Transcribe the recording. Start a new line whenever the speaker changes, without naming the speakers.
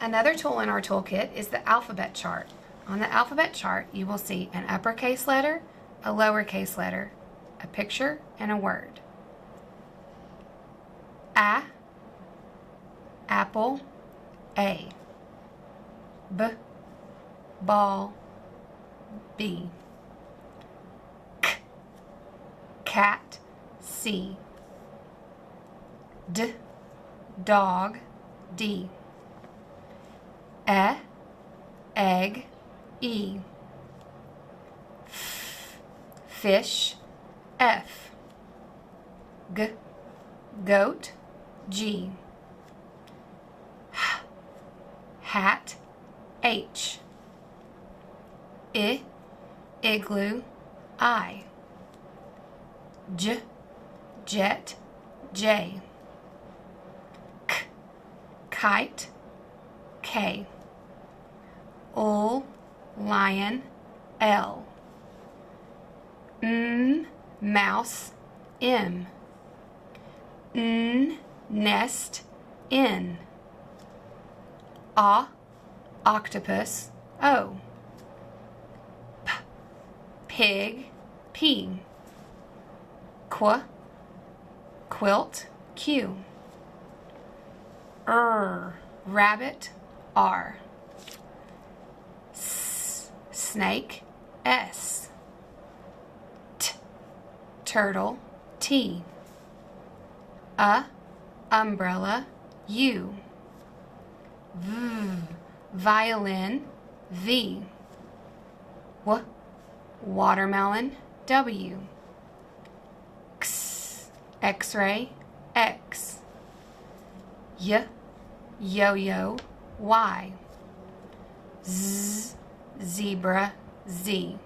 Another tool in our toolkit is the alphabet chart. On the alphabet chart, you will see an uppercase letter, a lowercase letter, a picture, and a word. A, apple, A. B, ball, B. K, cat, C. D, dog, D. E, egg, E. F, fish, F. G, goat, G. H, hat, H. I, igloo, I. J, jet, J. K, kite, K. L, lion, L. M, mouse, M. N, nest, N. A, octopus, O. P, pig, P. Qu, quilt, Q. Rabbit, R. S, snake, S. T, turtle, T. Umbrella, U. V, violin, V. W, watermelon, W. X, X-ray, X. Y, yo-yo, Y. Z, zebra, Z.